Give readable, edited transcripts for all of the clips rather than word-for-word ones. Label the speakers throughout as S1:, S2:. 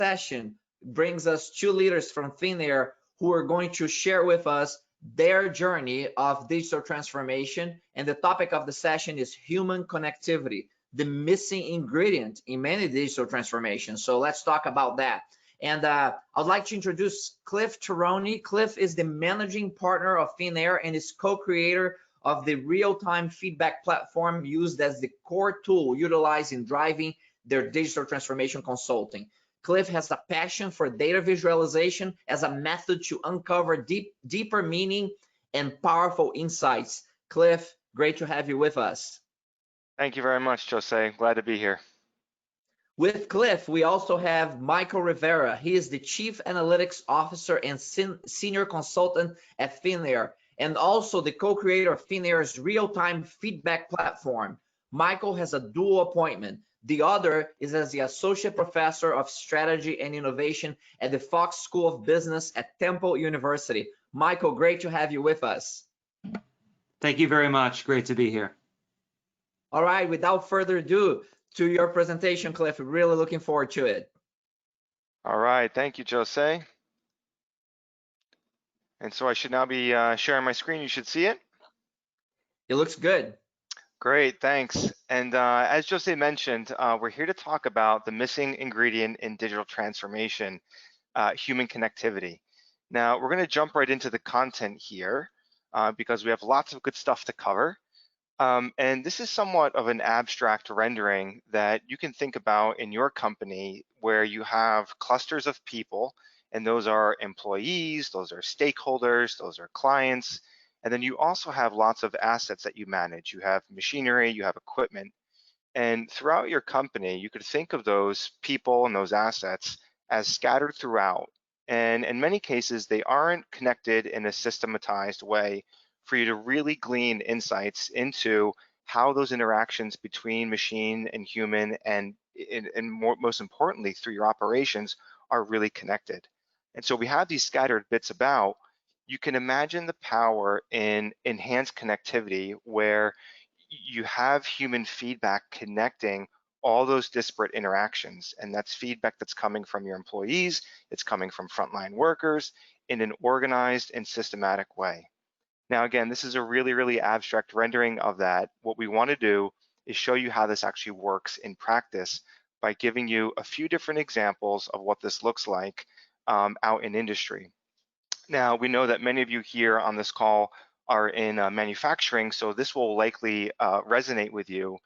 S1: session brings us two leaders from Finnair who are going to share with us their journey of digital transformation. And the topic of the session is human connectivity, the missing ingredient in many digital transformations. So let's talk about that. And I'd like to introduce Cliff Tironi. Cliff is the managing partner of Finnair and is co-creator of the real-time feedback platform used as the core tool utilized in driving their digital transformation consulting. Cliff has a passion for data visualization as a method to uncover deeper meaning and powerful insights. Cliff, great to have you with us.
S2: Thank you very much, Jose. Glad to be here.
S1: With Cliff, we also have Michael Rivera. He is the Chief Analytics Officer and Senior Consultant at Finnair, and also the co-creator of Finnair's real-time feedback platform. Michael has a dual appointment. The other is as the Associate Professor of Strategy and Innovation at the Fox School of Business at Temple University. Michael, great to have you with us.
S3: Thank you very much. Great to be here.
S1: All right, without further ado, to your presentation, Cliff. We're really looking forward to it.
S2: All right, thank you, Jose. And so I should now be sharing my screen. You should see it.
S1: It looks good.
S2: Great, thanks. And as Jose mentioned, we're here to talk about the missing ingredient in digital transformation, human connectivity. Now, we're going to jump right into the content here because we have lots of good stuff to cover. And this is somewhat of an abstract rendering that you can think about in your company where you have clusters of people, and those are employees, those are stakeholders, those are clients, and then you also have lots of assets that you manage. You have machinery, you have equipment, and throughout your company, you could think of those people and those assets as scattered throughout. And in many cases, they aren't connected in a systematized way for you to really glean insights into how those interactions between machine and human and most importantly through your operations are really connected. And so we have these scattered bits about. You can imagine the power in enhanced connectivity where you have human feedback connecting all those disparate interactions, and that's feedback that's coming from your employees, it's coming from frontline workers in an organized and systematic way. Now, again, this is a really, really abstract rendering of that. What we want to do is show you how this actually works in practice by giving you a few different examples of what this looks like out in industry. Now, we know that many of you here on this call are in manufacturing, so this will likely resonate with you.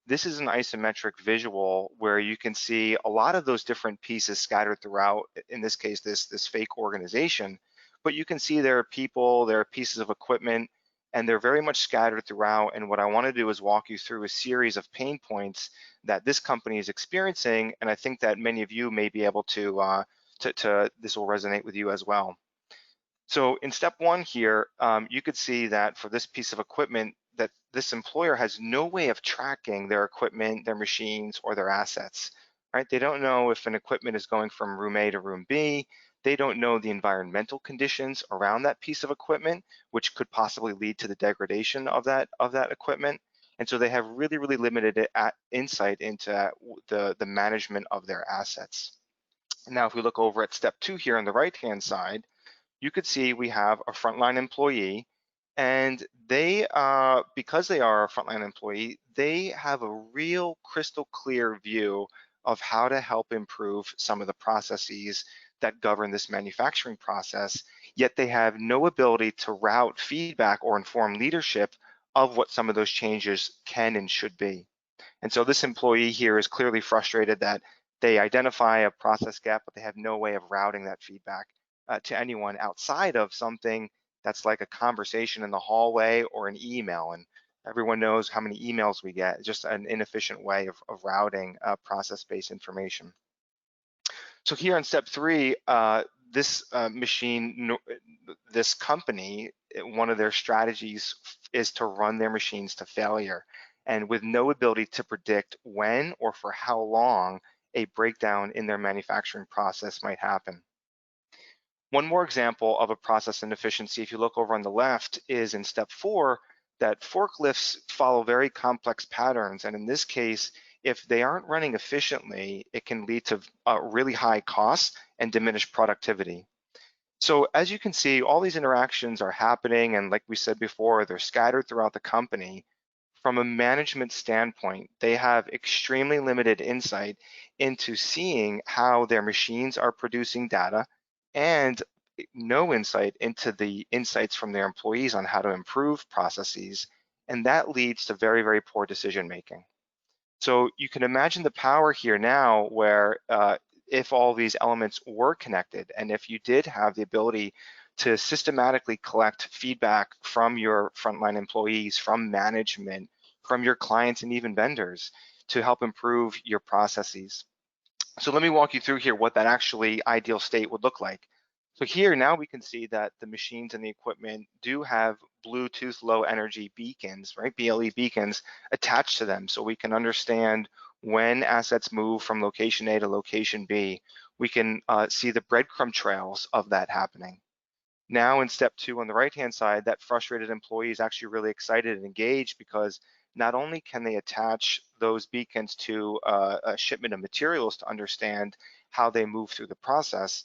S2: This is an isometric visual where you can see a lot of those different pieces scattered throughout, in this case, this fake organization. But you can see there are people, there are pieces of equipment, and they're very much scattered throughout. And what I want to do is walk you through a series of pain points that this company is experiencing, and I think that many of you may be able to this will resonate with you as well. So in step one here, you could see that for this piece of equipment, that this employer has no way of tracking their equipment, their machines, or their assets, right? They don't know if an equipment is going from room A to room B. They don't know the environmental conditions around that piece of equipment, which could possibly lead to the degradation of that equipment. And so they have really, really limited insight into the management of their assets. Now, if we look over at step two here on the right-hand side, you could see we have a frontline employee, and they, because they are a frontline employee, they have a real crystal clear view of how to help improve some of the processes that govern this manufacturing process, yet they have no ability to route feedback or inform leadership of what some of those changes can and should be. And so this employee here is clearly frustrated that they identify a process gap, but they have no way of routing that feedback to anyone outside of something that's like a conversation in the hallway or an email. And everyone knows how many emails we get, just an inefficient way of routing process-based information. So here on step three, this this company, one of their strategies is to run their machines to failure, and with no ability to predict when or for how long a breakdown in their manufacturing process might happen. One more example of a process inefficiency, if you look over on the left, is in step four, that forklifts follow very complex patterns. And in this case, if they aren't running efficiently, it can lead to really high costs and diminished productivity. So as you can see, all these interactions are happening, and like we said before, they're scattered throughout the company. From a management standpoint, they have extremely limited insight into seeing how their machines are producing data, and no insight into the insights from their employees on how to improve processes, and that leads to very, very poor decision making. So you can imagine the power here now where if all these elements were connected, and if you did have the ability to systematically collect feedback from your frontline employees, from management, from your clients, and even vendors to help improve your processes. So let me walk you through here what that actually ideal state would look like. So here now we can see that the machines and the equipment do have Bluetooth low energy beacons, right? BLE beacons attached to them, so we can understand when assets move from location A to location B. We can see the breadcrumb trails of that happening. Now in step 2 on the right-hand side, that frustrated employee is actually really excited and engaged because not only can they attach those beacons to a shipment of materials to understand how they move through the process,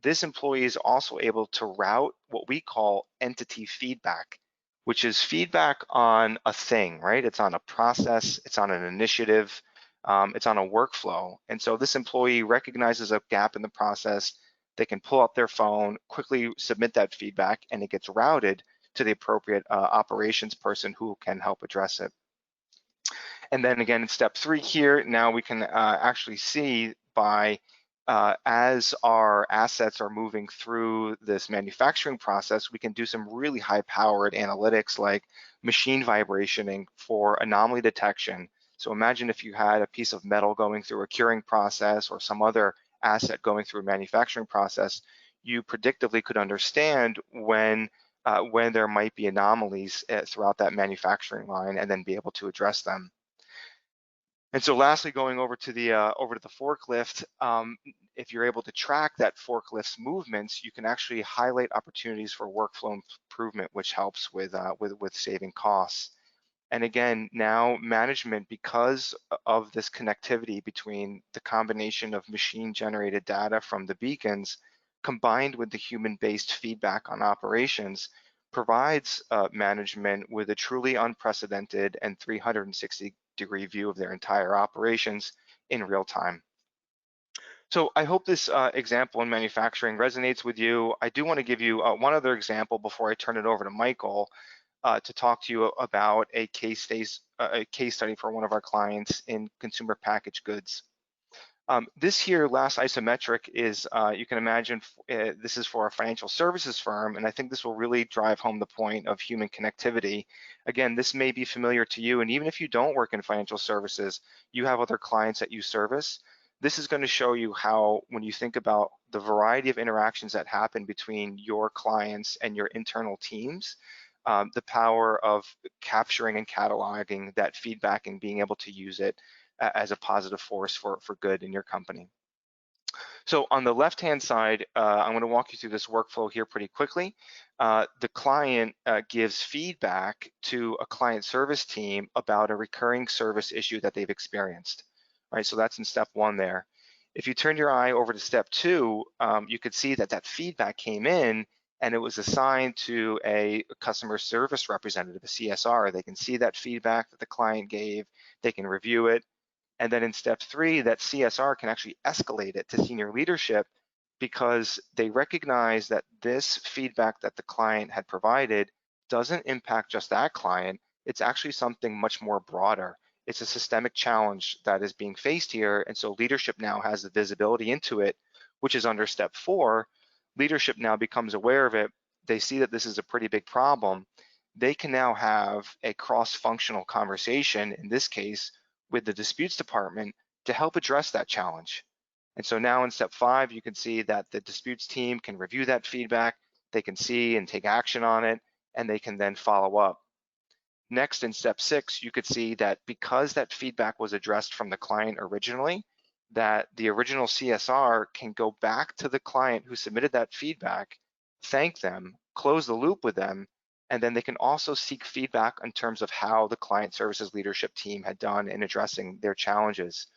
S2: this employee is also able to route what we call entity feedback, which is feedback on a thing, right? It's on a process, it's on an initiative, it's on a workflow. And so this employee recognizes a gap in the process, they can pull up their phone, quickly submit that feedback, and it gets routed to the appropriate operations person who can help address it. And then again, in step 3 here, now we can actually see by as our assets are moving through this manufacturing process, we can do some really high-powered analytics like machine vibrationing for anomaly detection. So imagine if you had a piece of metal going through a curing process or some other asset going through a manufacturing process, you predictively could understand when there might be anomalies throughout that manufacturing line and then be able to address them. And so lastly, going over to the forklift, if you're able to track that forklift's movements, you can actually highlight opportunities for workflow improvement, which helps with saving costs. And again, now management, because of this connectivity between the combination of machine-generated data from the beacons, combined with the human-based feedback on operations, provides management with a truly unprecedented and 360-degree view of their entire operations in real time. So I hope this example in manufacturing resonates with you. I do want to give you one other example before I turn it over to Michael to talk to you about a case study for one of our clients in consumer packaged goods. This here last isometric is, you can imagine, this is for a financial services firm, and I think this will really drive home the point of human connectivity. Again, this may be familiar to you, and even if you don't work in financial services, you have other clients that you service. This is going to show you how, when you think about the variety of interactions that happen between your clients and your internal teams, the power of capturing and cataloging that feedback and being able to use it as a positive force for good in your company. So on the left-hand side, I'm going to walk you through this workflow here pretty quickly. The client gives feedback to a client service team about a recurring service issue that they've experienced. All right, so that's in step 1 there. If you turn your eye over to step 2, you could see that that feedback came in and it was assigned to a customer service representative, a CSR. They can see that feedback that the client gave, they can review it, and then in step 3, that CSR can actually escalate it to senior leadership because they recognize that this feedback that the client had provided doesn't impact just that client, it's actually something much more broader. It's a systemic challenge that is being faced here, and so leadership now has the visibility into it, which is under step 4. Leadership now becomes aware of it. They see that this is a pretty big problem. They can now have a cross-functional conversation, in this case, with the disputes department to help address that challenge. And so now in step 5, you can see that the disputes team can review that feedback, they can see and take action on it, and they can then follow up. Next, in step 6, you could see that because that feedback was addressed from the client originally, that the original CSR can go back to the client who submitted that feedback, thank them, close the loop with them, And then they can also seek feedback in terms of how the client services leadership team had done in addressing their challenges.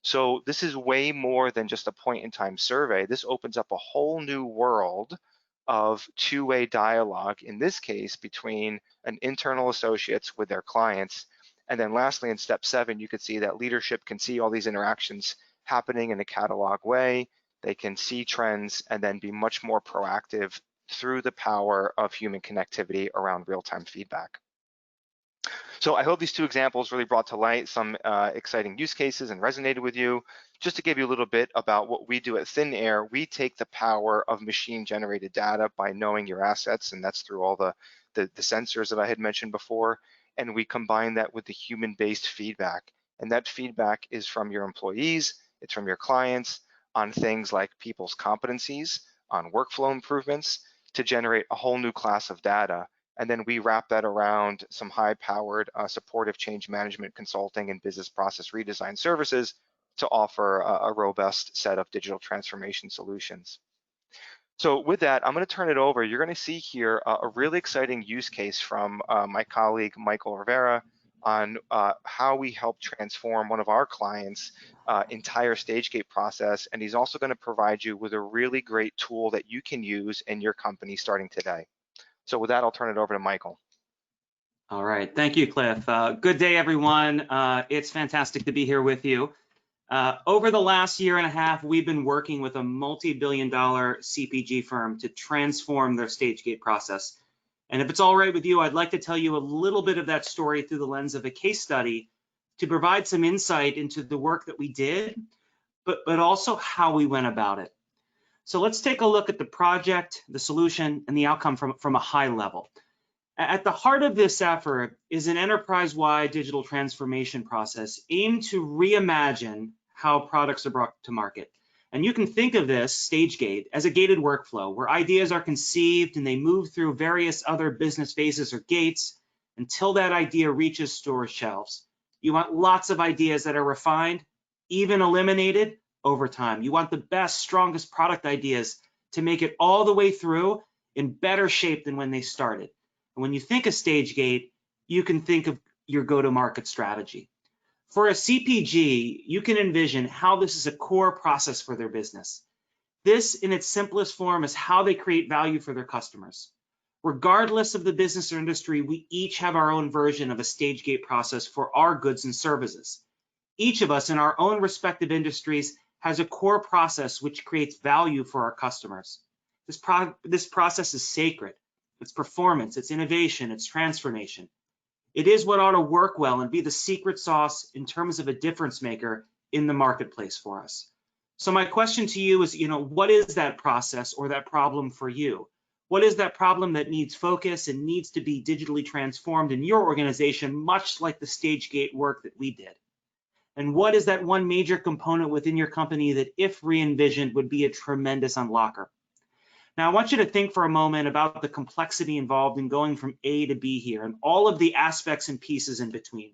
S2: So this is way more than just a point in time survey. This opens up a whole new world of two-way dialogue, in this case, between an internal associates with their clients. And then lastly, in step 7, you could see that leadership can see all these interactions happening in a catalog way. They can see trends and then be much more proactive through the power of human connectivity around real-time feedback. So I hope these 2 examples really brought to light some exciting use cases and resonated with you. Just to give you a little bit about what we do at Thin Air, we take the power of machine-generated data by knowing your assets, and that's through all the sensors that I had mentioned before, and we combine that with the human-based feedback. And that feedback is from your employees, it's from your clients on things like people's competencies, on workflow improvements, to generate a whole new class of data. And then we wrap that around some high-powered supportive change management consulting and business process redesign services to offer a robust set of digital transformation solutions. So with that, I'm going to turn it over. You're going to see here a really exciting use case from my colleague, Michael Rivera, on how we help transform one of our clients' entire stage gate process. And he's also going to provide you with a really great tool that you can use in your company starting today. So with that, I'll turn it over to Michael.
S3: All right, thank you, Cliff. Good day, everyone. It's fantastic to be here with you. Over the last year and a half, we've been working with a multi-billion-dollar CPG firm to transform their stage gate process. And if it's all right with you, I'd like to tell you a little bit of that story through the lens of a case study to provide some insight into the work that we did, but also how we went about it. So let's take a look at the project, the solution, and the outcome from a high level. At the heart of this effort is an enterprise-wide digital transformation process aimed to reimagine how products are brought to market. And you can think of this stage gate as a gated workflow where ideas are conceived and they move through various other business phases or gates until that idea reaches store shelves. You want lots of ideas that are refined, even eliminated over time. You want the best, strongest product ideas to make it all the way through in better shape than when they started. And when you think of stage gate, you can think of your go-to-market strategy. For a CPG, you can envision how this is a core process for their business. This, in its simplest form, is how they create value for their customers. Regardless of the business or industry, we each have our own version of a stage gate process for our goods and services. Each of us in our own respective industries has a core process which creates value for our customers. This process is sacred. It's performance, it's innovation, it's transformation. It is what ought to work well and be the secret sauce in terms of a difference maker in the marketplace for us. So my question to you is, what is that process or that problem for you? What is that problem that needs focus and needs to be digitally transformed in your organization, much like the stage gate work that we did? And what is that one major component within your company that, if re-envisioned, would be a tremendous unlocker? Now, I want you to think for a moment about the complexity involved in going from A to B here and all of the aspects and pieces in between.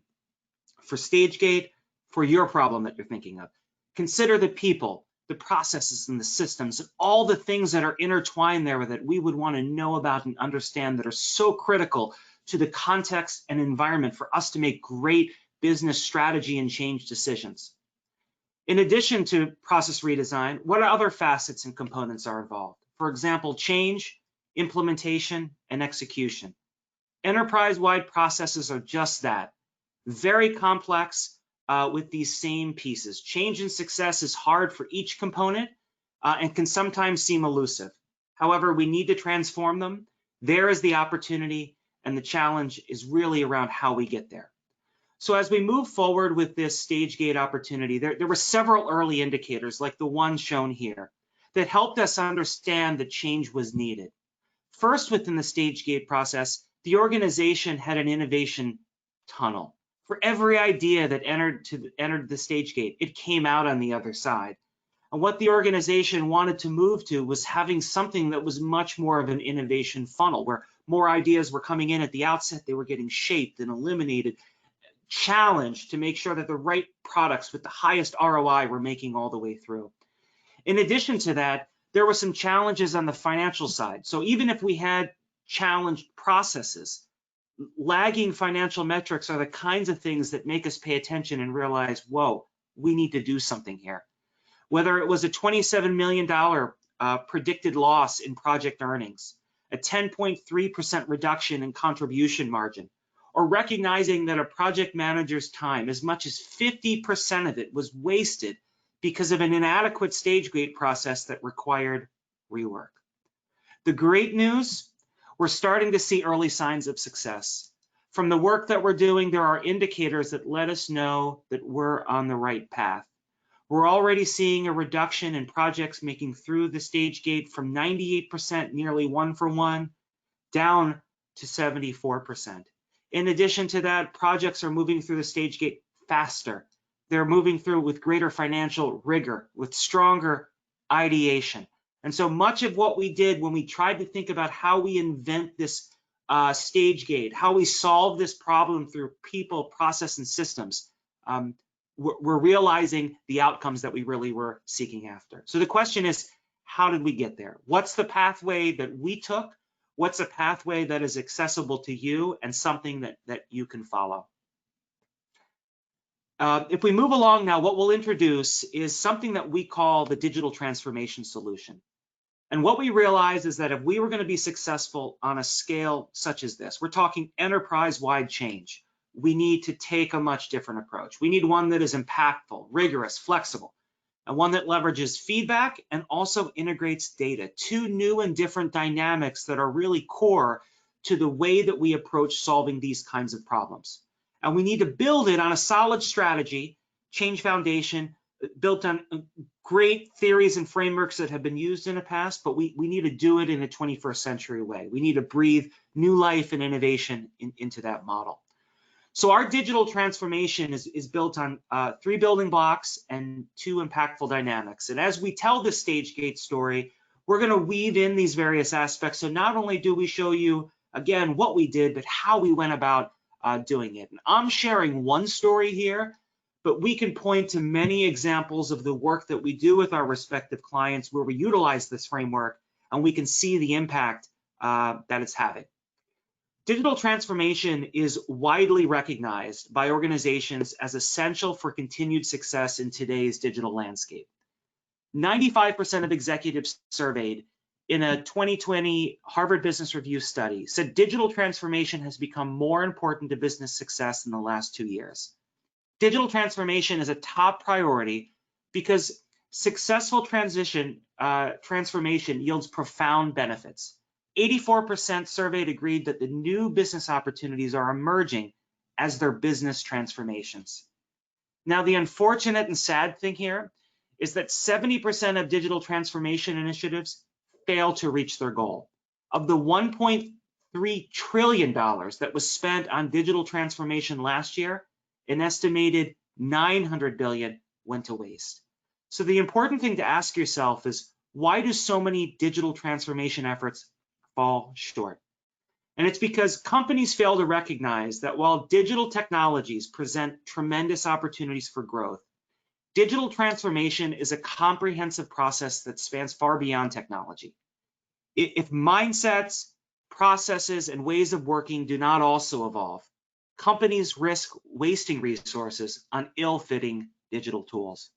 S3: For stage gate, for your problem that you're thinking of, consider the people, the processes and the systems, and all the things that are intertwined there that we would want to know about and understand that are so critical to the context and environment for us to make great business strategy and change decisions. In addition to process redesign, what other facets and components are involved? For example, change, implementation, and execution. Enterprise-wide processes are just that, very complex with these same pieces. Change and success is hard for each component and can sometimes seem elusive. However, we need to transform them. There is the opportunity, and the challenge is really around how we get there. So as we move forward with this stage gate opportunity, there were several early indicators, like the one shown here, that helped us understand that change was needed. First, within the stage gate process, the organization had an innovation tunnel. For every idea that entered the stage gate, it came out on the other side. And what the organization wanted to move to was having something that was much more of an innovation funnel, where more ideas were coming in at the outset, they were getting shaped and eliminated, challenged to make sure that the right products with the highest ROI were making all the way through. In addition to that, there were some challenges on the financial side. So even if we had challenged processes, lagging financial metrics are the kinds of things that make us pay attention and realize, whoa, we need to do something here. Whether it was a $27 million predicted loss in project earnings, a 10.3% reduction in contribution margin, or recognizing that a project manager's time, as much as 50% of it, was wasted because of an inadequate stage gate process that required rework. The great news, we're starting to see early signs of success. From the work that we're doing, there are indicators that let us know that we're on the right path. We're already seeing a reduction in projects making through the stage gate from 98%, nearly 1-for-1, down to 74%. In addition to that, projects are moving through the stage gate faster. They're moving through with greater financial rigor, with stronger ideation. And so much of what we did when we tried to think about how we invent this stage gate, how we solve this problem through people, process, and systems, we're realizing the outcomes that we really were seeking after. So the question is, how did we get there? What's the pathway that we took? What's a pathway that is accessible to you and something that you can follow? If we move along now, what we'll introduce is something that we call the digital transformation solution. And what we realize is that if we were going to be successful on a scale such as this, we're talking enterprise-wide change, we need to take a much different approach. We need one that is impactful, rigorous, flexible, and one that leverages feedback and also integrates data. Two new and different dynamics that are really core to the way that we approach solving these kinds of problems. And we need to build it on a solid strategy, change foundation, built on great theories and frameworks that have been used in the past, but we need to do it in a 21st century way. We need to breathe new life and innovation into that model. So our digital transformation is built on 3 building blocks and 2 impactful dynamics. And as we tell the stage gate story, we're going to weave in these various aspects. So not only do we show you, again, what we did, but how we went about doing it. And I'm sharing one story here, but we can point to many examples of the work that we do with our respective clients where we utilize this framework and we can see the impact that it's having. Digital transformation is widely recognized by organizations as essential for continued success in today's digital landscape. 95% of executives surveyed in a 2020 Harvard Business Review study said digital transformation has become more important to business success in the last 2 years. Digital transformation is a top priority because successful transformation yields profound benefits. 84% surveyed agreed that the new business opportunities are emerging as their business transformations. Now, the unfortunate and sad thing here is that 70% of digital transformation initiatives fail to reach their goal. Of the $1.3 trillion that was spent on digital transformation last year, an estimated $900 billion went to waste. So the important thing to ask yourself is, why do so many digital transformation efforts fall short? And it's because companies fail to recognize that while digital technologies present tremendous opportunities for growth, digital transformation is a comprehensive process that spans far beyond technology. If mindsets, processes, and ways of working do not also evolve, companies risk wasting resources on ill-fitting digital tools.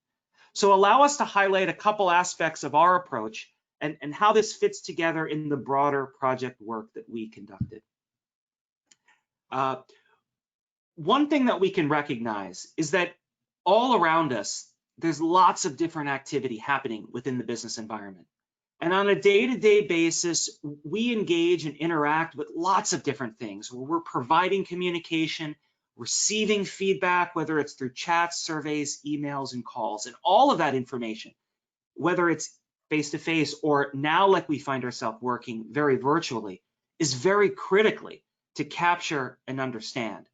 S3: So allow us to highlight a couple aspects of our approach and how this fits together in the broader project work that we conducted. One thing that we can recognize is that all around us, there's lots of different activity happening within the business environment. And on a day-to-day basis, we engage and interact with lots of different things where we're providing communication, receiving feedback, whether it's through chats, surveys, emails, and calls, and all of that information, whether it's face-to-face or now like we find ourselves working very virtually, is very critically to capture and understand.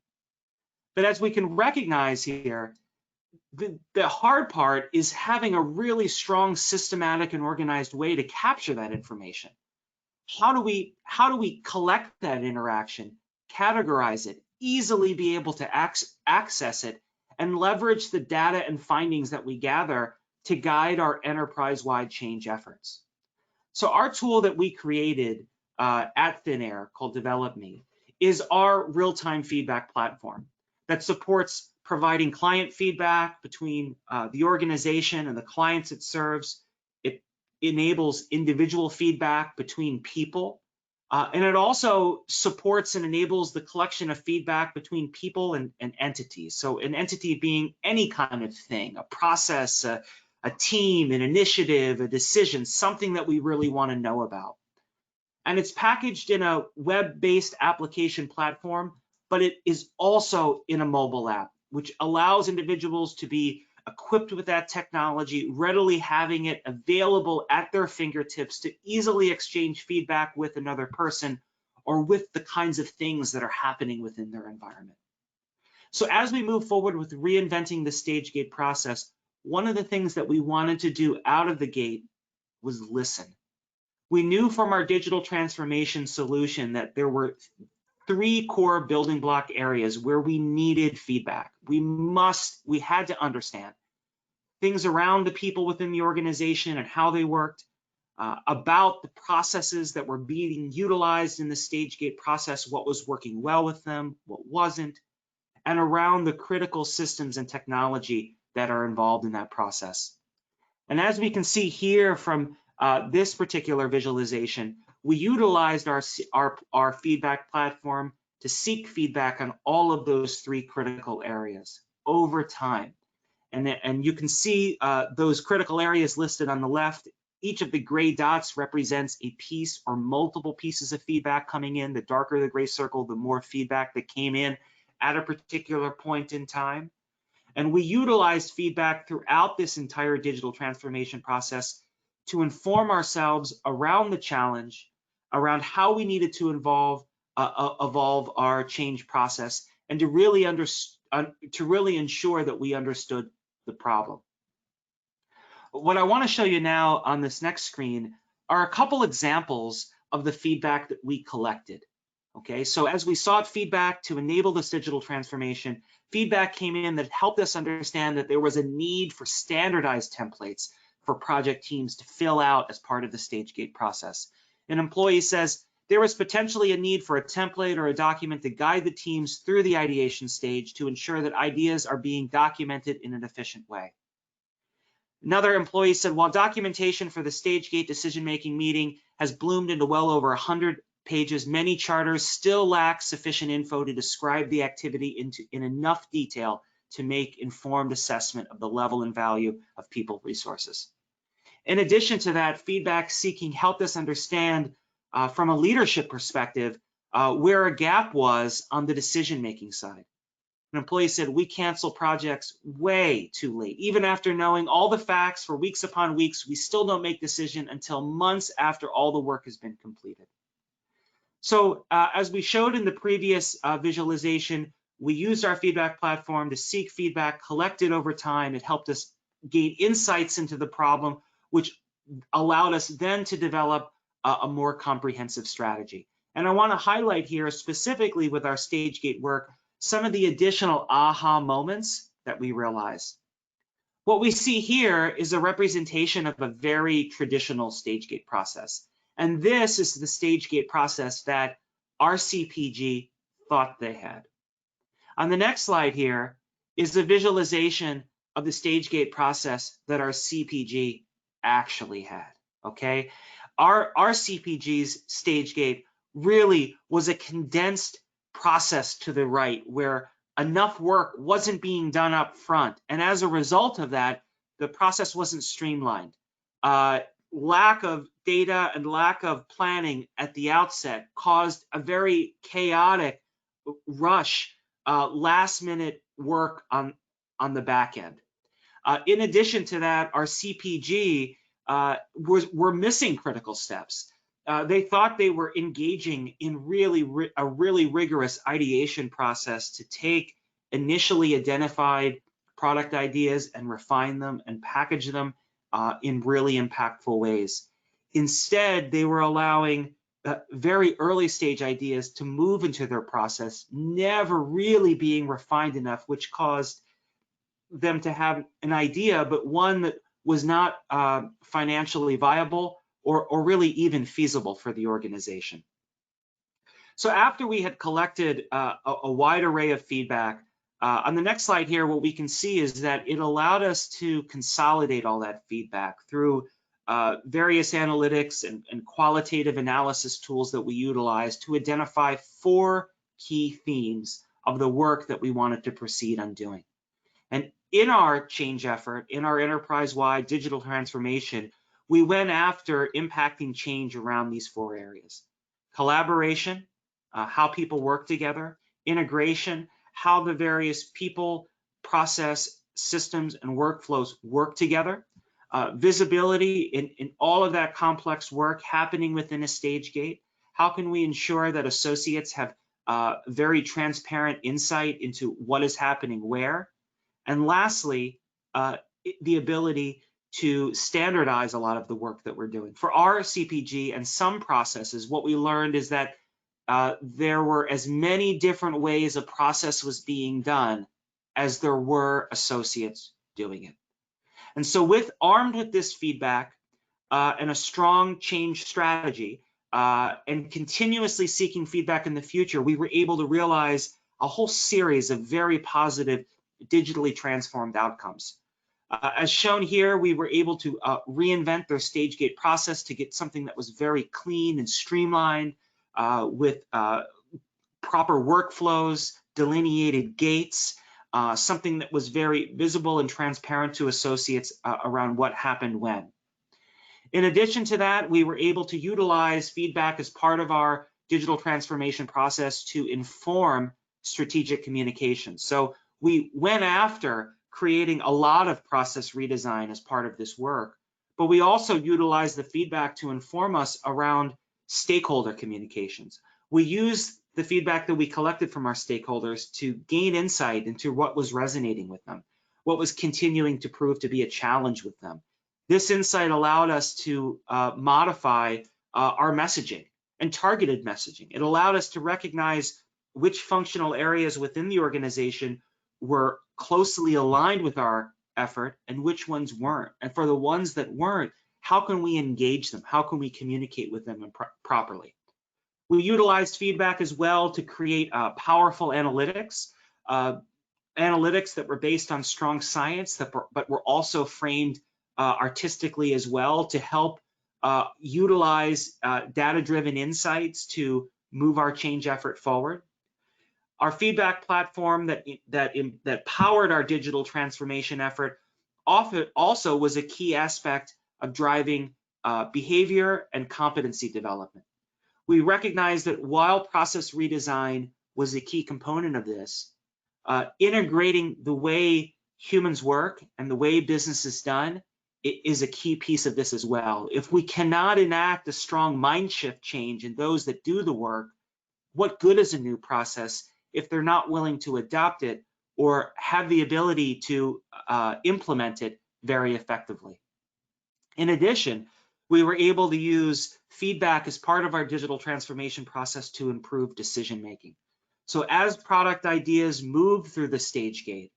S3: But as we can recognize here, the hard part is having a really strong, systematic, and organized way to capture that information. How do we collect that interaction, categorize it, easily be able to access it, and leverage the data and findings that we gather to guide our enterprise-wide change efforts? So our tool that we created at Thin Air called Develop Me is our real-time feedback platform that supports providing client feedback between the organization and the clients it serves. It enables individual feedback between people, and it also supports and enables the collection of feedback between people and entities. So an entity being any kind of thing, a process, a team, an initiative, a decision, something that we really want to know about. And it's packaged in a web-based application platform, but it is also in a mobile app, which allows individuals to be equipped with that technology, readily having it available at their fingertips to easily exchange feedback with another person or with the kinds of things that are happening within their environment. So as we move forward with reinventing the stage gate process, one of the things that we wanted to do out of the gate was listen. We knew from our digital transformation solution that there were 3 core building block areas where we needed feedback. We had to understand things around the people within the organization and how they worked, about the processes that were being utilized in the stage gate process, what was working well with them, what wasn't, and around the critical systems and technology that are involved in that process. And as we can see here from this particular visualization, we utilized our feedback platform to seek feedback on all of those 3 critical areas over time. And you can see those critical areas listed on the left. Each of the gray dots represents a piece or multiple pieces of feedback coming in. The darker the gray circle, the more feedback that came in at a particular point in time. And we utilized feedback throughout this entire digital transformation process to inform ourselves around the challenge, around how we needed to evolve our change process, and to really ensure that we understood the problem. What I want to show you now on this next screen are a couple examples of the feedback that we collected. Okay, so as we sought feedback to enable this digital transformation, feedback came in that helped us understand that there was a need for standardized templates for project teams to fill out as part of the stage gate process. An employee says there was potentially a need for a template or a document to guide the teams through the ideation stage to ensure that ideas are being documented in an efficient way. Another employee said, while documentation for the stage gate decision-making meeting has bloomed into well over 100 pages, many charters still lack sufficient info to describe the activity in enough detail to make informed assessment of the level and value of people resources. In addition to that, feedback seeking helped us understand from a leadership perspective where a gap was on the decision-making side. An employee said, we cancel projects way too late. Even after knowing all the facts for weeks upon weeks, we still don't make decision until months after all the work has been completed. So as we showed in the previous visualization, we used our feedback platform to seek feedback collected over time. It helped us gain insights into the problem, which allowed us then to develop a more comprehensive strategy. And I want to highlight here, specifically with our stage gate work, some of the additional aha moments that we realized. What we see here is a representation of a very traditional stage gate process. And this is the stage gate process that our CPG thought they had. On the next slide here is a visualization of the stage gate process that our CPG actually had, okay? Our CPG's stage gate really was a condensed process to the right where enough work wasn't being done up front. And as a result of that, the process wasn't streamlined. Lack of data and lack of planning at the outset caused a very chaotic rush, last minute work on the back end. In addition to that, our CPG were missing critical steps. They thought they were engaging in a really rigorous ideation process to take initially identified product ideas and refine them and package them in really impactful ways. Instead, they were allowing very early stage ideas to move into their process, never really being refined enough, which caused them to have an idea, but one that was not financially viable or really even feasible for the organization. So after we had collected a wide array of feedback, on the next slide here, what we can see is that it allowed us to consolidate all that feedback through various analytics and qualitative analysis tools that we utilize to identify 4 key themes of the work that we wanted to proceed on doing. And in our change effort, in our enterprise-wide digital transformation, we went after impacting change around these 4 areas: collaboration, how people work together; integration, how the various people, process, systems, and workflows work together; visibility in all of that complex work happening within a stage gate. How can we ensure that associates have very transparent insight into what is happening where? And lastly, the ability to standardize a lot of the work that we're doing. For our CPG and some processes, what we learned is that there were as many different ways a process was being done as there were associates doing it. And so armed with this feedback and a strong change strategy and continuously seeking feedback in the future, we were able to realize a whole series of very positive digitally transformed outcomes. As shown here, we were able to reinvent their stage gate process to get something that was very clean and streamlined with proper workflows, delineated gates, something that was very visible and transparent to associates around what happened when. In addition to that, we were able to utilize feedback as part of our digital transformation process to inform strategic communication. So we went after creating a lot of process redesign as part of this work, but we also utilized the feedback to inform us around stakeholder communications. We used the feedback that we collected from our stakeholders to gain insight into what was resonating with them, what was continuing to prove to be a challenge with them. This insight allowed us to modify our messaging and targeted messaging. It allowed us to recognize which functional areas within the organization were closely aligned with our effort and which ones weren't. And for the ones that weren't, how can we engage them? How can we communicate with them properly? We utilized feedback as well to create powerful analytics, analytics that were based on strong science, but were also framed artistically as well to help utilize data-driven insights to move our change effort forward. Our feedback platform that powered our digital transformation effort also was a key aspect of driving behavior and competency development. We recognize that while process redesign was a key component of this, integrating the way humans work and the way business is done is a key piece of this as well. If we cannot enact a strong mind shift change in those that do the work, what good is a new process if they're not willing to adopt it or have the ability to implement it very effectively? In addition, we were able to use feedback as part of our digital transformation process to improve decision making. So as product ideas moved through the stage gate,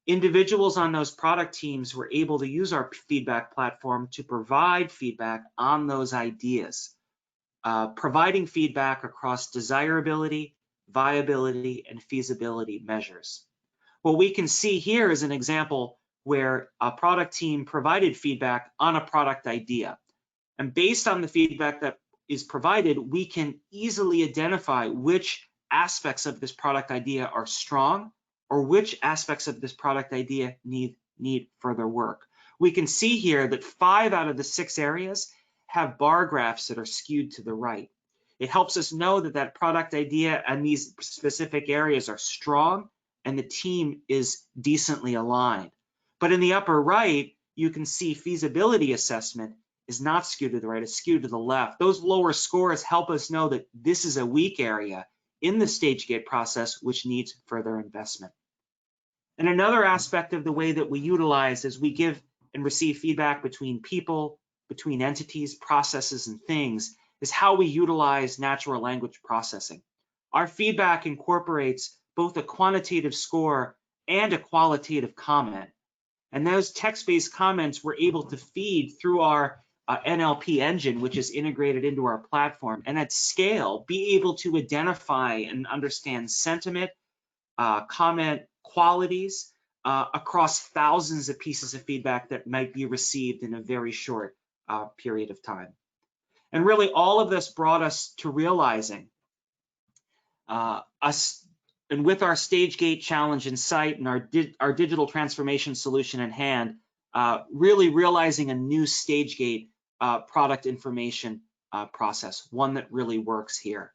S3: individuals on those product teams were able to use our feedback platform to provide feedback on those ideas, providing feedback across desirability, viability, and feasibility measures. What we can see here is an example where a product team provided feedback on a product idea. And based on the feedback that is provided, we can easily identify which aspects of this product idea are strong or which aspects of this product idea need further work. We can see here that 5 out of the 6 areas have bar graphs that are skewed to the right. It helps us know that that product idea and these specific areas are strong and the team is decently aligned. But in the upper right, you can see feasibility assessment is not skewed to the right, it's skewed to the left. Those lower scores help us know that this is a weak area in the stage gate process which needs further investment. And another aspect of the way that we utilize as we give and receive feedback between people, between entities, processes, and things is how we utilize natural language processing. Our feedback incorporates both a quantitative score and a qualitative comment. And those text-based comments we're able to feed through our NLP engine, which is integrated into our platform, and at scale, be able to identify and understand sentiment, comment qualities across thousands of pieces of feedback that might be received in a very short period of time. And really, all of this brought us to realizing and with our stage gate challenge in sight and our digital transformation solution in hand, really realizing a new stage gate product information process, one that really works here.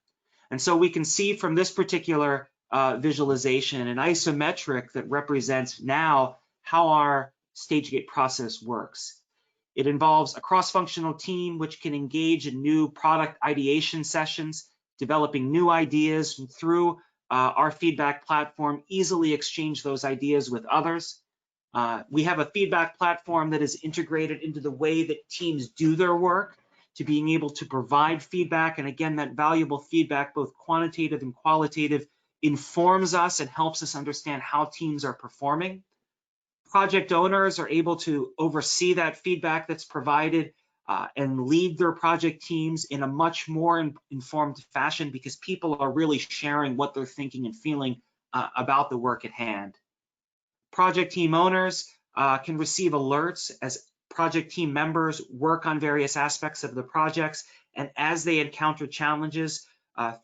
S3: And so we can see from this particular visualization an isometric that represents now how our stage gate process works. It involves a cross-functional team which can engage in new product ideation sessions, developing new ideas, and through our feedback platform, easily exchange those ideas with others. We have a feedback platform that is integrated into the way that teams do their work, to being able to provide feedback. And again, that valuable feedback, both quantitative and qualitative, informs us and helps us understand how teams are performing. Project owners are able to oversee that feedback that's provided and lead their project teams in a much more informed fashion, because people are really sharing what they're thinking and feeling about the work at hand. Project team owners can receive alerts as project team members work on various aspects of the projects, and as they encounter challenges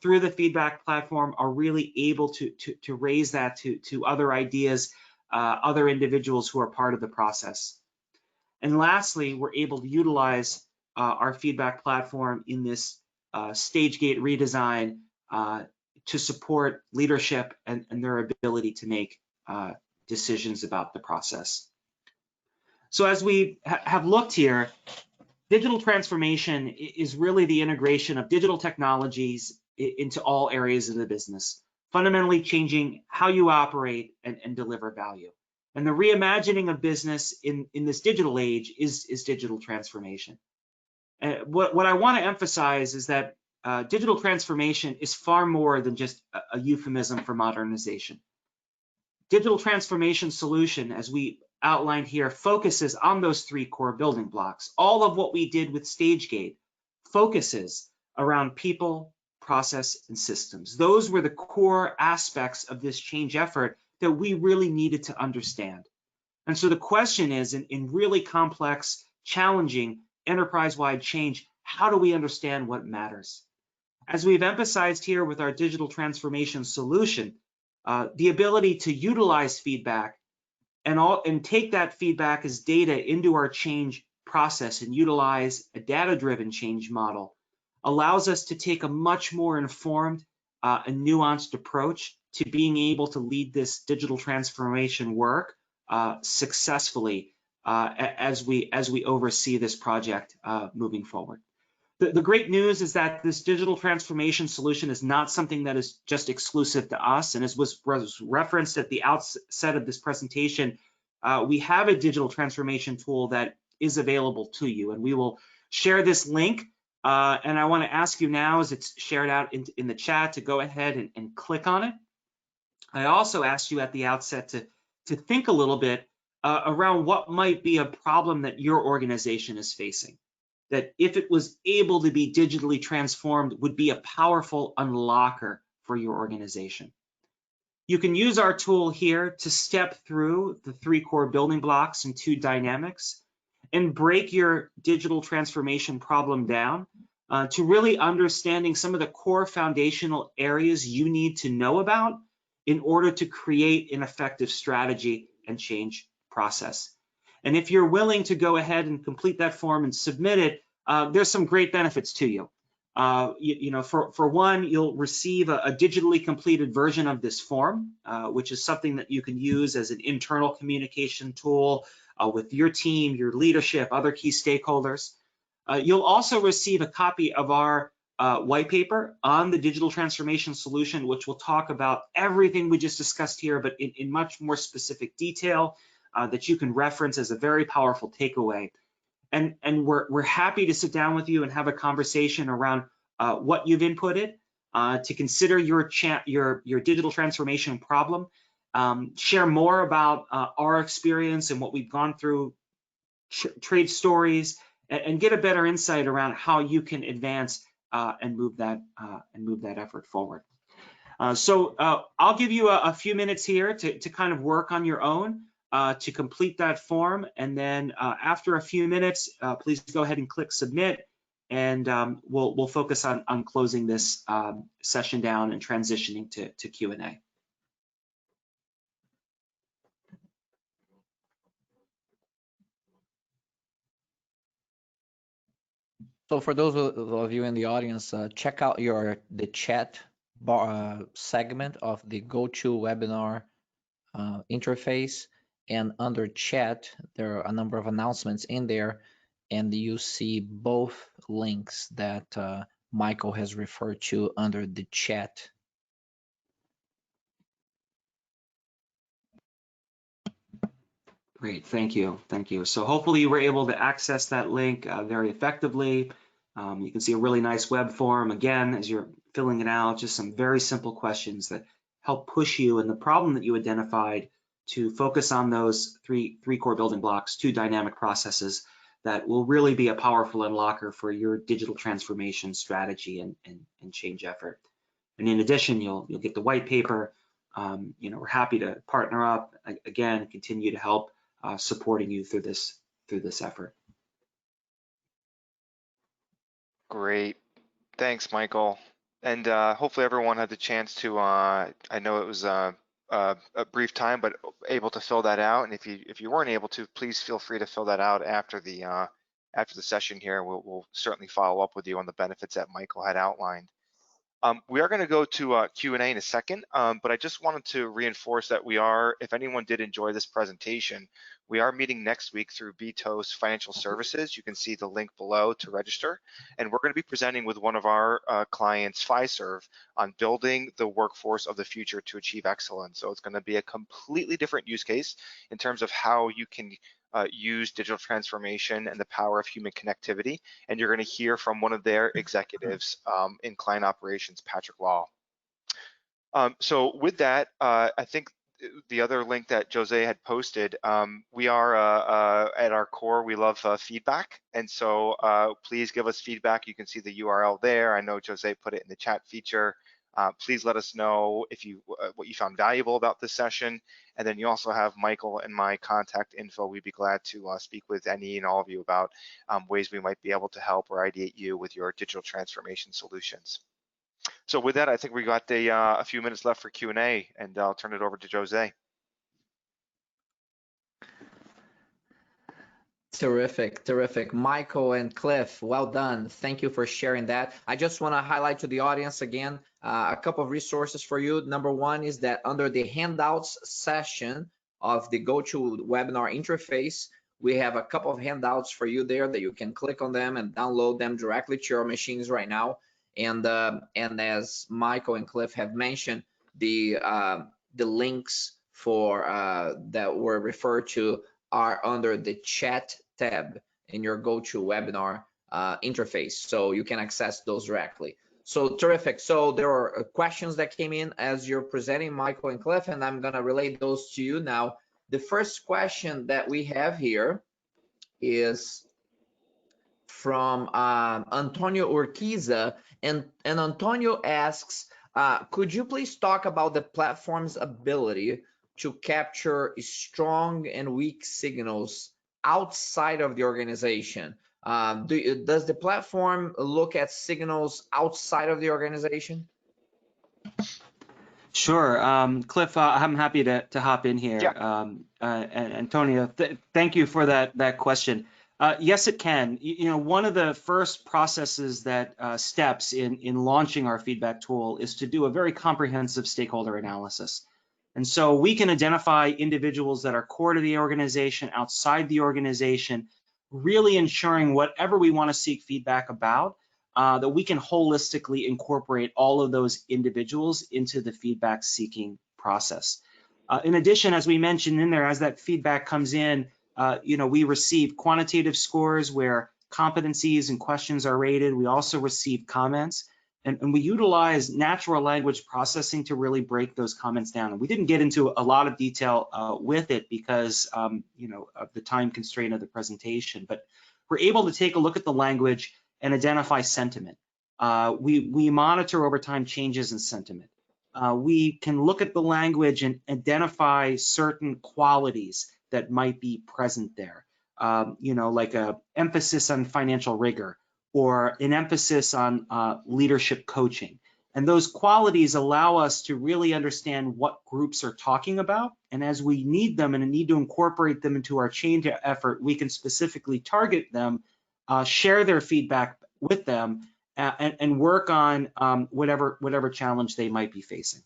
S3: through the feedback platform, are really able to raise that to other ideas, other individuals who are part of the process. And lastly, we're able to utilize our feedback platform in this stage gate redesign to support leadership and their ability to make decisions about the process. So as we have looked here, digital transformation is really the integration of digital technologies into all areas of the business, fundamentally changing how you operate and deliver value. And the reimagining of business in this digital age is digital transformation. What I want to emphasize is that digital transformation is far more than just a euphemism for modernization. Digital transformation solution, as we outlined here, focuses on those three core building blocks. All of what we did with StageGate focuses around people, process, and systems. Those were the core aspects of this change effort that we really needed to understand. And so the question is, in really complex, challenging, enterprise-wide change, how do we understand what matters? As we've emphasized here with our digital transformation solution, the ability to utilize feedback and take that feedback as data into our change process and utilize a data-driven change model allows us to take a much more informed and nuanced approach to being able to lead this digital transformation work successfully as we oversee this project moving forward. The great news is that this digital transformation solution is not something that is just exclusive to us. And as was referenced at the outset of this presentation, we have a digital transformation tool that is available to you. And we will share this link. And I want to ask you now, as it's shared out in the chat, to go ahead and click on it. I also asked you at the outset to think a little bit around what might be a problem that your organization is facing, that if it was able to be digitally transformed would be a powerful unlocker for your organization. You can use our tool here to step through the three core building blocks and two dynamics and break your digital transformation problem down to really understanding some of the core foundational areas you need to know about in order to create an effective strategy and change process. And if you're willing to go ahead and complete that form and submit it, there's some great benefits to you. For one, you'll receive a digitally completed version of this form, which is something that you can use as an internal communication tool with your team, your leadership, other key stakeholders. You'll also receive a copy of our white paper on the digital transformation solution, which will talk about everything we just discussed here, but in much more specific detail that you can reference as a very powerful takeaway. And we're happy to sit down with you and have a conversation around what you've inputted to consider your digital transformation problem, share more about our experience and what we've gone through, trade stories, and get a better insight around how you can advance and move that effort forward. So I'll give you a few minutes here to kind of work on your own to complete that form, and then after a few minutes, please go ahead and click submit, and we'll focus on closing this session down and transitioning to Q&A.
S1: So for those of you in the audience, check out the chat bar segment of the GoToWebinar interface, and under chat there are a number of announcements in there, and you see both links that Michael has referred to under the chat.
S3: Great, thank you, thank you. So hopefully you were able to access that link very effectively. You can see a really nice web form. Again, as you're filling it out, just some very simple questions that help push you in the problem that you identified to focus on those three core building blocks, 2 dynamic processes that will really be a powerful unlocker for your digital transformation strategy and change effort. And in addition, you'll get the white paper. You know, we're happy to partner up again, continue to help supporting you through this effort.
S2: Great, thanks, Michael. And hopefully everyone had the chance to, I know it was a brief time, but able to fill that out. And if you weren't able to, please feel free to fill that out after the session here. We'll certainly follow up with you on the benefits that Michael had outlined. We are going to go to Q&A in a second, but I just wanted to reinforce that we are, if anyone did enjoy this presentation, we are meeting next week through BTOES Financial Services. You can see the link below to register, and we're going to be presenting with one of our clients, Fiserv, on building the workforce of the future to achieve excellence. So it's going to be a completely different use case in terms of how you can use digital transformation and the power of human connectivity. And you're going to hear from one of their executives in client operations, Patrick Law. So with that, I think the other link that Jose had posted, we are at our core, we love feedback. And so please give us feedback. You can see the URL there. I know Jose put it in the chat feature. Please let us know if what you found valuable about this session. And then you also have Michael and my contact info. We'd be glad to speak with any and all of you about ways we might be able to help or ideate you with your digital transformation solutions. So with that, I think we got a few minutes left for Q&A, and I'll turn it over to Jose.
S1: Terrific. Michael and Cliff, well done. Thank you for sharing that. I just want to highlight to the audience again a couple of resources for you. Number one is that under the handouts session of the GoToWebinar interface, we have a couple of handouts for you there that you can click on them and download them directly to your machines right now. And as Michael and Cliff have mentioned, the links for that were referred to are under the chat tab in your GoToWebinar interface, so you can access those directly. So terrific. So there are questions that came in as you're presenting, Michael and Cliff, and I'm gonna relate those to you now. The first question that we have here is from Antonio Urquiza, and Antonio asks, could you please talk about the platform's ability to capture strong and weak signals outside of the organization? Does the platform look at signals outside of the organization?
S3: Sure, Cliff, I'm happy to hop in here.
S2: Yeah.
S3: Antonio, thank you for that question. Yes, it can. You know, one of the first processes that steps in launching our feedback tool is to do a very comprehensive stakeholder analysis. And so we can identify individuals that are core to the organization, outside the organization, really ensuring whatever we want to seek feedback about, that we can holistically incorporate all of those individuals into the feedback seeking process. In addition, as we mentioned in there, as that feedback comes in, you know, we receive quantitative scores where competencies and questions are rated. We also receive comments, and we utilize natural language processing to really break those comments down. And we didn't get into a lot of detail with it because, you know, of the time constraint of the presentation, but we're able to take a look at the language and identify sentiment. We monitor over time changes in sentiment. We can look at the language and identify certain qualities that might be present there. Like a emphasis on financial rigor or an emphasis on leadership coaching. And those qualities allow us to really understand what groups are talking about. And as we need them and need to incorporate them into our change effort, we can specifically target them, share their feedback with them, and work on whatever challenge they might be facing.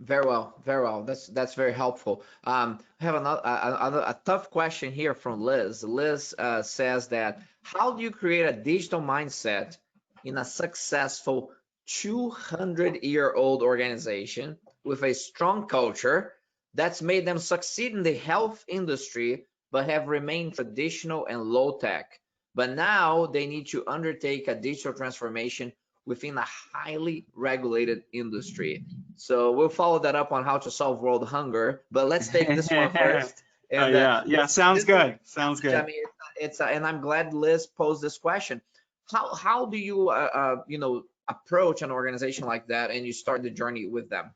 S1: Very well, very well. That's very helpful. I have a tough question here from Liz. Liz says that, how do you create a digital mindset in a successful 200-year-old organization with a strong culture that's made them succeed in the health industry, but have remained traditional and low tech? But now they need to undertake a digital transformation within a highly regulated industry. So we'll follow that up on how to solve world hunger, but let's take this one first. And
S3: yeah, sounds good. Sounds good.
S1: I mean, and I'm glad Liz posed this question. How do you approach an organization like that and you start the journey with them?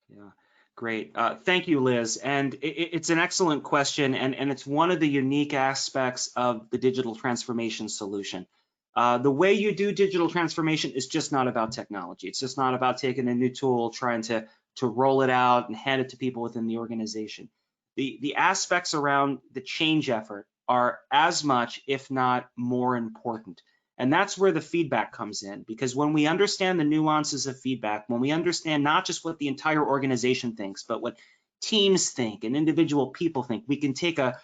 S3: Yeah, great. Thank you, Liz. And it's an excellent question, and it's one of the unique aspects of the digital transformation solution. The way you do digital transformation is just not about technology. It's just not about taking a new tool, trying to roll it out and hand it to people within the organization. The aspects around the change effort are as much, if not more important. And that's where the feedback comes in, because when we understand the nuances of feedback, when we understand not just what the entire organization thinks, but what teams think and individual people think, we can take a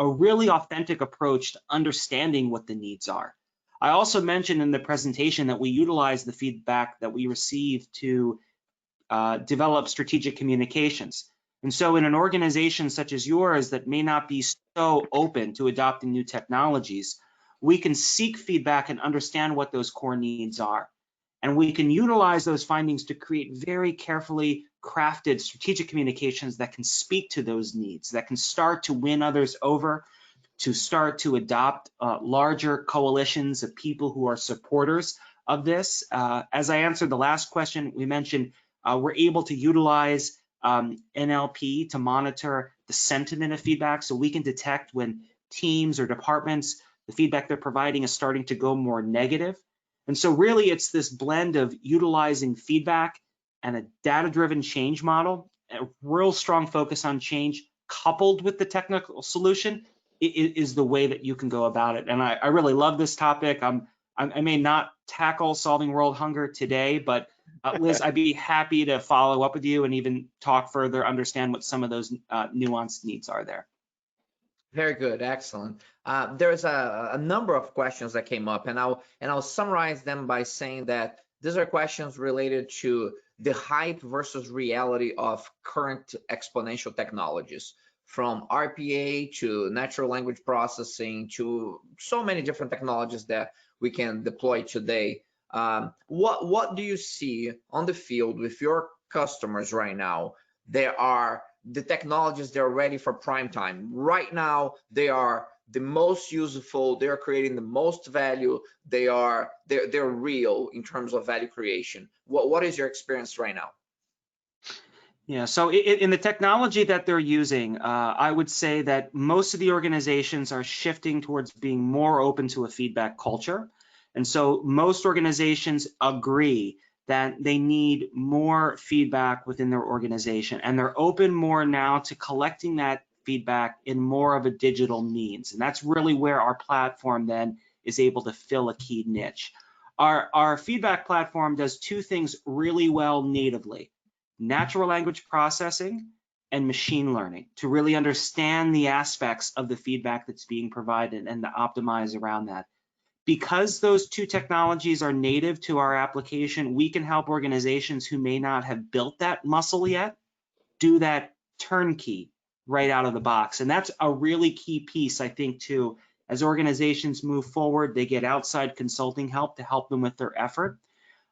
S3: really authentic approach to understanding what the needs are. I also mentioned in the presentation that we utilize the feedback that we receive to develop strategic communications. And so in an organization such as yours that may not be so open to adopting new technologies, we can seek feedback and understand what those core needs are. And we can utilize those findings to create very carefully crafted strategic communications that can speak to those needs, that can start to win others over, to start to adopt larger coalitions of people who are supporters of this. As I answered the last question, we mentioned we're able to utilize NLP to monitor the sentiment of feedback, so we can detect when teams or departments, the feedback they're providing is starting to go more negative. And so really it's this blend of utilizing feedback and a data-driven change model, a real strong focus on change coupled with the technical solution is the way that you can go about it. And I really love this topic. I may not tackle solving world hunger today, but Liz, I'd be happy to follow up with you and even talk further, understand what some of those nuanced needs are there.
S1: Very good, excellent. There's a number of questions that came up, and I'll summarize them by saying that these are questions related to the hype versus reality of current exponential technologies, from RPA to natural language processing to so many different technologies that we can deploy today. What do you see on the field with your customers right now? There are the technologies that are ready for prime time. Right now, they are the most useful, they're creating the most value, they're real in terms of value creation. What is your experience right now?
S3: Yeah, so in the technology that they're using, I would say that most of the organizations are shifting towards being more open to a feedback culture. And so most organizations agree that they need more feedback within their organization, and they're open more now to collecting that feedback in more of a digital means. And that's really where our platform then is able to fill a key niche. Our feedback platform does two things really well natively: natural language processing and machine learning, to really understand the aspects of the feedback that's being provided and to optimize around that. Because those two technologies are native to our application, we can help organizations who may not have built that muscle yet do that turnkey right out of the box. And that's a really key piece, I think, too. As organizations move forward, they get outside consulting help to help them with their effort.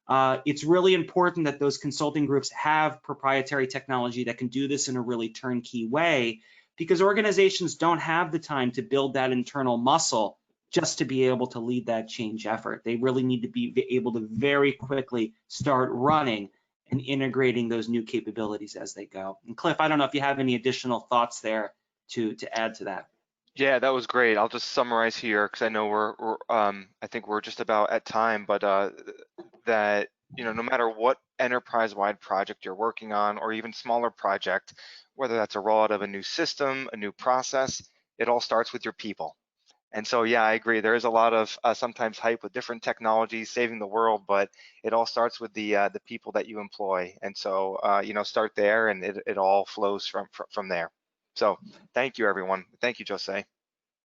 S3: It's really important that those consulting groups have proprietary technology that can do this in a really turnkey way, because organizations don't have the time to build that internal muscle just to be able to lead that change effort. They really need to be able to very quickly start running and integrating those new capabilities as they go. And Cliff, I don't know if you have any additional thoughts there to add to that.
S2: Yeah, that was great. I'll just summarize here because I know I think we're just about at time, but that, you know, no matter what enterprise-wide project you're working on, or even smaller project, whether that's a rollout of a new system, a new process, it all starts with your people. And so, yeah, I agree. There is a lot of sometimes hype with different technologies saving the world, but it all starts with the people that you employ. And so, you know, start there, and it all flows from there. So, thank you, everyone. Thank you, Jose.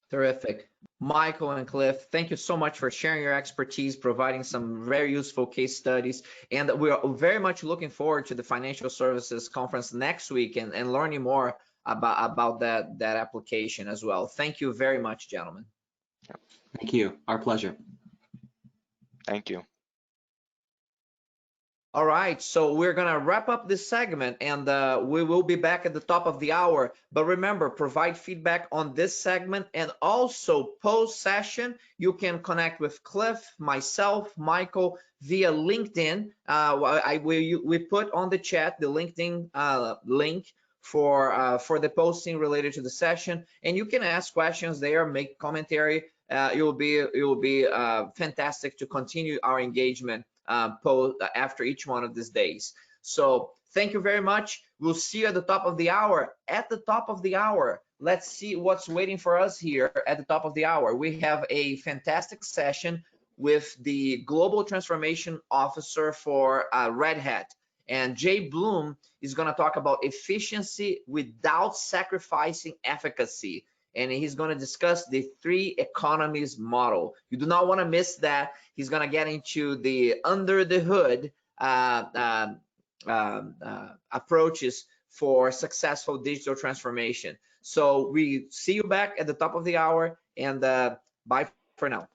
S1: Terrific. Michael and Cliff, thank you so much for sharing your expertise, providing some very useful case studies. And we are very much looking forward to the Financial Services Conference next week and learning more about that application as well. Thank you very much, gentlemen.
S3: Thank you. Our pleasure.
S2: Thank you.
S1: All right, so we're gonna wrap up this segment, and we will be back at the top of the hour. But remember, provide feedback on this segment, and also post-session, you can connect with Cliff, myself, Michael via LinkedIn. We put on the chat the LinkedIn link for the posting related to the session, and you can ask questions there, make commentary. It will be fantastic to continue our engagement after each one of these days. So thank you very much. We'll see you at the top of the hour. At the top of the hour, let's see what's waiting for us here at the top of the hour. We have a fantastic session with the Global Transformation Officer for Red Hat. And Jay Bloom is going to talk about efficiency without sacrificing efficacy. And he's going to discuss the 3 economies model. You do not want to miss that. He's going to get into the under the hood approaches for successful digital transformation. So we see you back at the top of the hour, and bye for now.